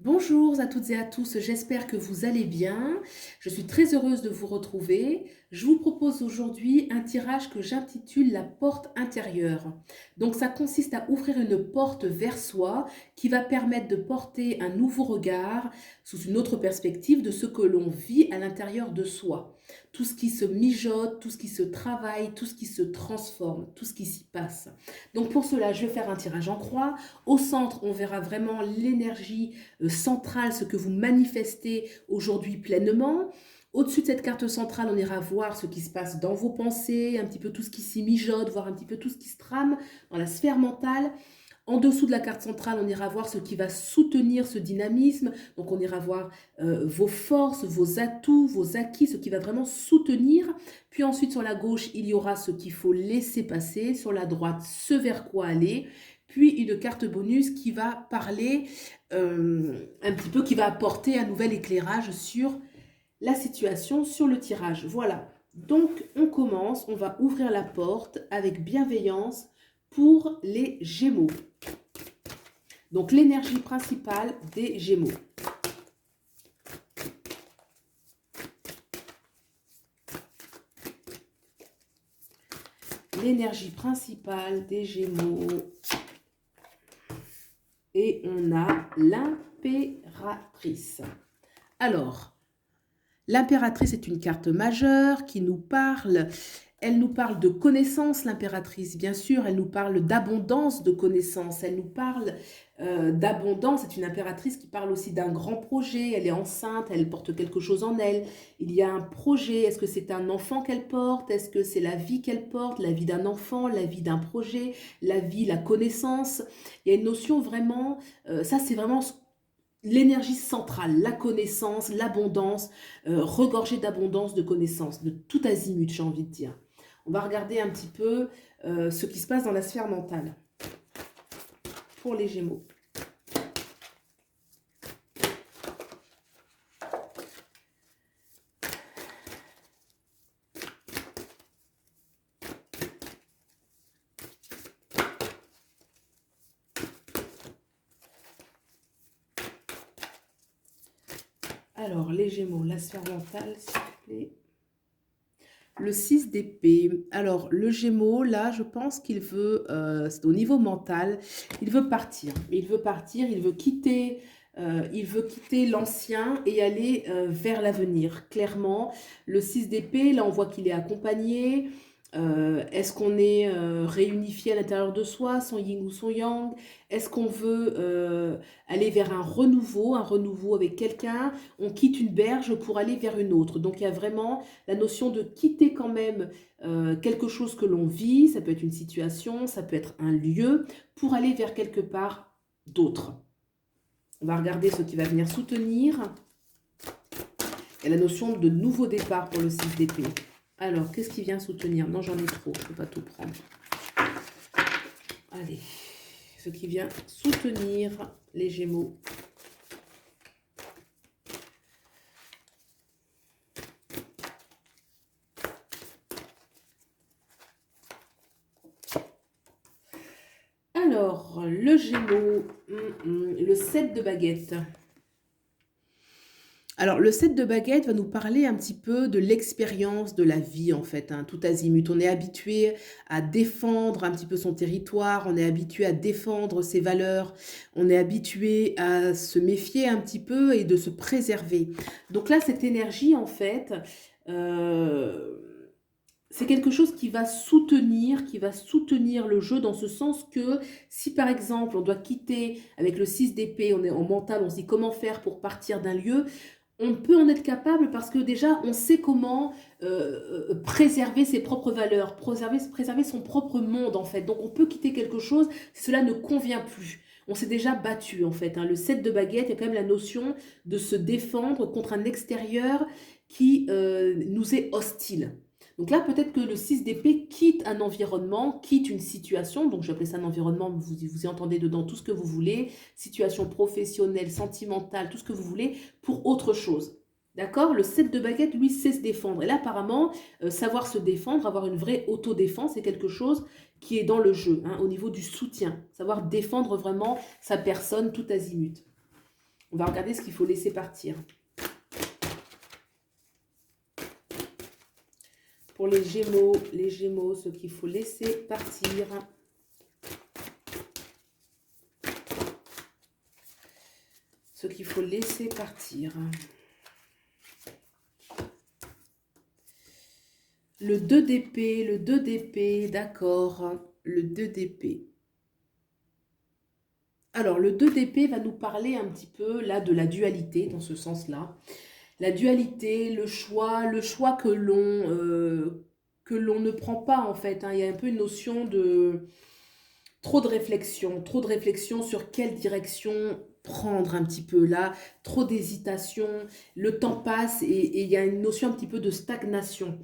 Bonjour à toutes et à tous, j'espère que vous allez bien. Je suis très heureuse de vous retrouver. Je vous propose aujourd'hui un tirage que j'intitule la porte intérieure. Donc ça consiste à ouvrir une porte vers soi qui va permettre de porter un nouveau regard sous une autre perspective de ce que l'on vit à l'intérieur de soi. Tout ce qui se mijote, tout ce qui se travaille, tout ce qui se transforme, tout ce qui s'y passe. Donc pour cela, je vais faire un tirage en croix. Au centre, on verra vraiment l'énergie centrale, ce que vous manifestez aujourd'hui pleinement. Au-dessus de cette carte centrale, on ira voir ce qui se passe dans vos pensées, un petit peu tout ce qui s'y mijote, voir un petit peu tout ce qui se trame dans la sphère mentale. En dessous de la carte centrale, on ira voir ce qui va soutenir ce dynamisme. Donc, on ira voir vos forces, vos atouts, vos acquis, ce qui va vraiment soutenir. Puis ensuite, sur la gauche, il y aura ce qu'il faut laisser passer. Sur la droite, ce vers quoi aller. Puis une carte bonus qui va parler un petit peu, qui va apporter un nouvel éclairage sur la situation, sur le tirage. Voilà. Donc, on commence. On va ouvrir la porte avec bienveillance pour les Gémeaux. Donc, l'énergie principale des Gémeaux. L'énergie principale des Gémeaux. Et on a l'impératrice. Alors, l'impératrice est une carte majeure qui nous parle. Elle nous parle de connaissance, l'impératrice, bien sûr. Elle nous parle d'abondance de connaissances. Elle nous parle d'abondance. C'est une impératrice qui parle aussi d'un grand projet. Elle est enceinte, elle porte quelque chose en elle. Il y a un projet. Est-ce que c'est un enfant qu'elle porte? Est-ce que c'est la vie qu'elle porte? La vie d'un enfant, la vie d'un projet, la vie, la connaissance. Il y a une notion vraiment, ça c'est vraiment l'énergie centrale, la connaissance, l'abondance, regorgée d'abondance, de connaissances, de tout azimut, j'ai envie de dire. On va regarder un petit peu ce qui se passe dans la sphère mentale pour les Gémeaux. Alors, les Gémeaux, la sphère mentale, s'il vous plaît. Le 6 d'épée. Alors, le Gémeaux, là, je pense qu'il veut, c'est au niveau mental, il veut partir. Il veut partir, il veut quitter l'ancien et aller vers l'avenir. Clairement, le 6 d'épée, là, on voit qu'il est accompagné. Est-ce qu'on est réunifié à l'intérieur de soi, son yin ou son yang? Est-ce qu'on veut aller vers un renouveau avec quelqu'un? On quitte une berge pour aller vers une autre. Donc il y a vraiment la notion de quitter quand même quelque chose que l'on vit, ça peut être une situation, ça peut être un lieu, pour aller vers quelque part d'autre. On va regarder ce qui va venir soutenir. Il y a la notion de nouveau départ pour le 6 d'épée. Alors, qu'est-ce qui vient soutenir? Non, j'en ai trop, je ne peux pas tout prendre. Allez, ce qui vient soutenir les Gémeaux. Alors, le Gémeaux, le 7 de baguette. Alors, le 7 de baguette va nous parler un petit peu de l'expérience de la vie, en fait, hein, tout azimut. On est habitué à défendre un petit peu son territoire, on est habitué à défendre ses valeurs, on est habitué à se méfier un petit peu et de se préserver. Donc là, cette énergie, en fait, euh, c'est quelque chose qui va soutenir le jeu dans ce sens que si par exemple on doit quitter avec le 6 d'épée, on est en mental, on se dit comment faire pour partir d'un lieu, on peut en être capable parce que déjà on sait comment préserver ses propres valeurs, préserver son propre monde en fait. Donc on peut quitter quelque chose si cela ne convient plus. On s'est déjà battu en fait, hein. Le 7 de baguette, il y a quand même la notion de se défendre contre un extérieur qui nous est hostile. Donc là, peut-être que le 6 d'épée quitte un environnement, quitte une situation, donc j'appelle ça un environnement, vous y entendez dedans tout ce que vous voulez, situation professionnelle, sentimentale, tout ce que vous voulez, pour autre chose. D'accord? Le 7 de baguette, lui, sait se défendre. Et là, apparemment, savoir se défendre, avoir une vraie autodéfense, c'est quelque chose qui est dans le jeu, hein, au niveau du soutien. Savoir défendre vraiment sa personne tout azimut. On va regarder ce qu'il faut laisser partir. Pour les Gémeaux, ce qu'il faut laisser partir. Ce qu'il faut laisser partir. Le 2 d'épée, d'accord. Le 2 d'épée. Alors, le 2 d'épée va nous parler un petit peu, là, de la dualité, dans ce sens-là. La dualité, le choix que l'on ne prend pas, en fait, hein. Il y a un peu une notion de trop de réflexion sur quelle direction prendre un petit peu là, trop d'hésitation, le temps passe et il y a une notion un petit peu de stagnation.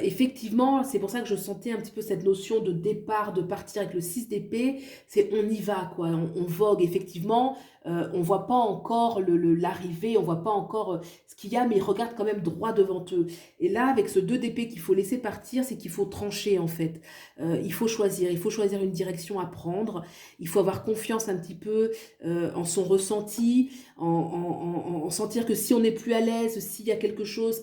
Effectivement, c'est pour ça que je sentais un petit peu cette notion de départ, de partir avec le 6 d'épée, c'est on y va, quoi, on vogue, effectivement, on voit pas encore l'arrivée, on voit pas encore ce qu'il y a, mais ils regardent quand même droit devant eux. Et là, avec ce 2 d'épée qu'il faut laisser partir, c'est qu'il faut trancher, en fait. Il faut choisir une direction à prendre, il faut avoir confiance un petit peu en son ressenti, en sentir que si on n'est plus à l'aise, s'il y a quelque chose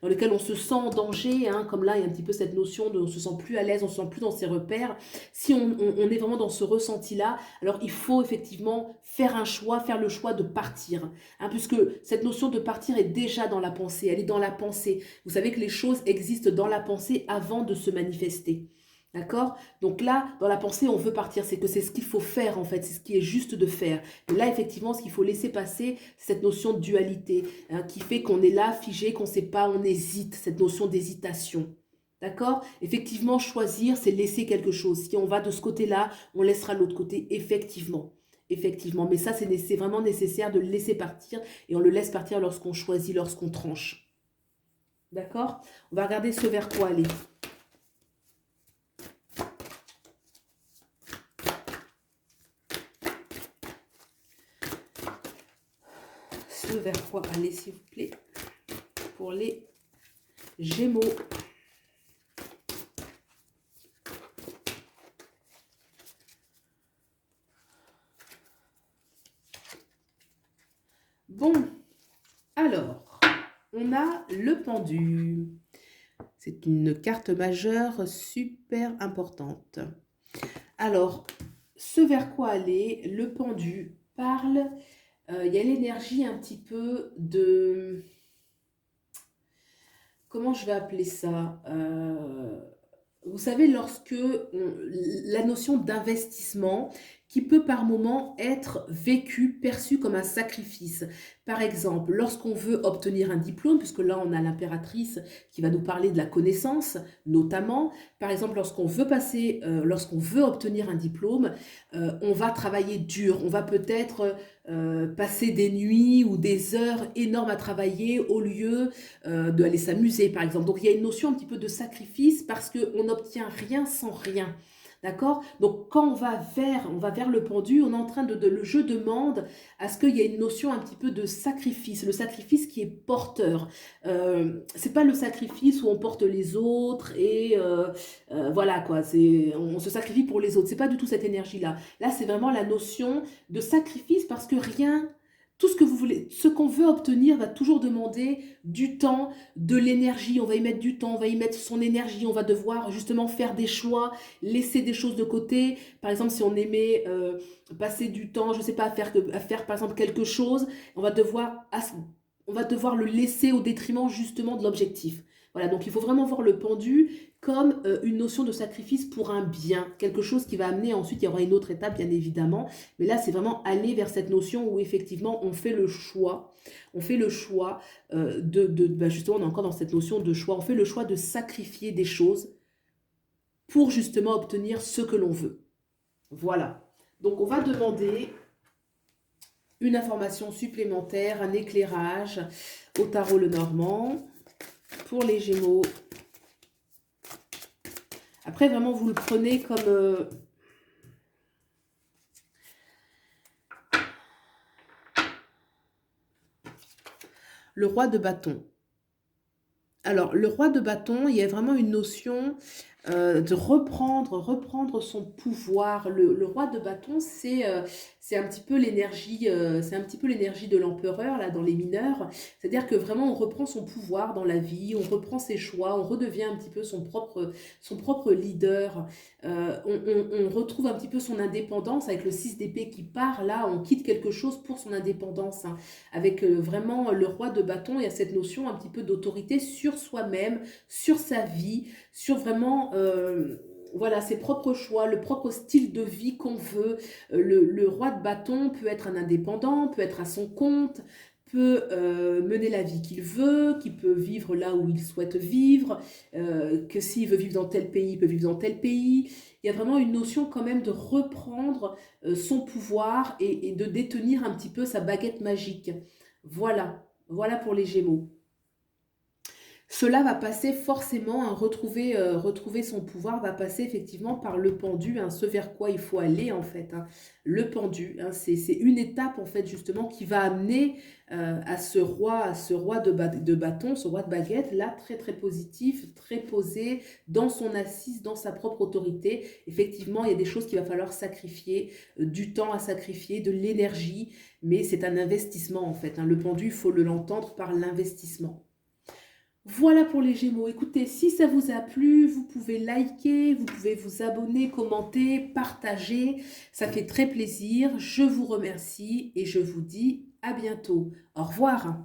dans lequel on se sent en danger, hein, comme là il y a un petit peu cette notion de on se sent plus à l'aise, on se sent plus dans ses repères, si on est vraiment dans ce ressenti-là, alors il faut effectivement faire le choix de partir, hein, puisque cette notion de partir est déjà dans la pensée, elle est dans la pensée. Vous savez que les choses existent dans la pensée avant de se manifester. D'accord? Donc là, dans la pensée, on veut partir. C'est que c'est ce qu'il faut faire, en fait. C'est ce qui est juste de faire. Mais là, effectivement, ce qu'il faut laisser passer, c'est cette notion de dualité, hein, qui fait qu'on est là, figé, qu'on ne sait pas, on hésite. Cette notion d'hésitation. D'accord? Effectivement, choisir, c'est laisser quelque chose. Si on va de ce côté-là, on laissera l'autre côté, effectivement. Effectivement. Mais ça, c'est vraiment nécessaire de le laisser partir. Et on le laisse partir lorsqu'on choisit, lorsqu'on tranche. D'accord? On va regarder ce vers quoi aller. Vers quoi aller, s'il vous plaît, pour les Gémeaux. Bon, alors, on a le pendu. C'est une carte majeure super importante. Alors, ce vers quoi aller, le pendu parle... il y a l'énergie un petit peu de... Comment je vais appeler ça? Vous savez, la notion d'investissement qui peut par moment être vécue, perçue comme un sacrifice. Par exemple, lorsqu'on veut obtenir un diplôme, puisque là on a l'impératrice qui va nous parler de la connaissance, notamment. Par exemple, lorsqu'on veut obtenir un diplôme, on va travailler dur, on va peut-être passer des nuits ou des heures énormes à travailler au lieu d'aller s'amuser, par exemple. Donc, il y a une notion un petit peu de sacrifice parce qu'on n'obtient rien sans rien. D'accord? Donc, quand on va vers le pendu, on est en train le jeu demande à ce qu'il y ait une notion un petit peu de sacrifice, le sacrifice qui est porteur. C'est pas le sacrifice où on porte les autres et voilà quoi, on se sacrifie pour les autres. C'est pas du tout cette énergie-là. Là, c'est vraiment la notion de sacrifice parce que tout ce que vous voulez, ce qu'on veut obtenir va toujours demander du temps, de l'énergie. On va y mettre du temps, on va y mettre son énergie. On va devoir justement faire des choix, laisser des choses de côté. Par exemple, si on aimait passer du temps, je sais pas, à faire par exemple quelque chose, on va devoir le laisser au détriment justement de l'objectif. Voilà, donc il faut vraiment voir le pendu comme une notion de sacrifice pour un bien, quelque chose qui va amener ensuite, il y aura une autre étape bien évidemment, mais là c'est vraiment aller vers cette notion où effectivement on fait le choix justement on est encore dans cette notion de choix, on fait le choix de sacrifier des choses pour justement obtenir ce que l'on veut. Voilà, donc on va demander une information supplémentaire, un éclairage au tarot Lenormand pour les Gémeaux. Après, vraiment, vous le prenez comme... le roi de bâton. Alors, le roi de bâton, il y a vraiment une notion reprendre son pouvoir. Le roi de bâton, c'est un petit peu l'énergie, c'est un petit peu l'énergie de l'empereur, là, dans les mineurs. C'est-à-dire que vraiment, on reprend son pouvoir dans la vie, on reprend ses choix, on redevient un petit peu son propre leader. On retrouve un petit peu son indépendance avec le 6 d'épée qui part. Là, on quitte quelque chose pour son indépendance, hein. Avec vraiment le roi de bâton, il y a cette notion un petit peu d'autorité sur soi-même, sur sa vie, sur vraiment voilà, ses propres choix, le propre style de vie qu'on veut. Le roi de bâton peut être un indépendant, peut être à son compte, peut mener la vie qu'il veut, qui peut vivre là où il souhaite vivre, que s'il veut vivre dans tel pays, il peut vivre dans tel pays. Il y a vraiment une notion quand même de reprendre son pouvoir et de détenir un petit peu sa baguette magique. Voilà, voilà pour les Gémeaux. Cela va passer forcément, hein, retrouver son pouvoir va passer effectivement par le pendu, hein, ce vers quoi il faut aller en fait, hein. Le pendu, hein, c'est une étape en fait justement qui va amener à ce roi de bâton, ce roi de baguette, là très très positif, très posé, dans son assise, dans sa propre autorité. Effectivement, il y a des choses qu'il va falloir sacrifier, du temps à sacrifier, de l'énergie, mais c'est un investissement en fait, hein. Le pendu, il faut l'entendre par l'investissement. Voilà pour les Gémeaux. Écoutez, si ça vous a plu, vous pouvez liker, vous pouvez vous abonner, commenter, partager. Ça fait très plaisir. Je vous remercie et je vous dis à bientôt. Au revoir.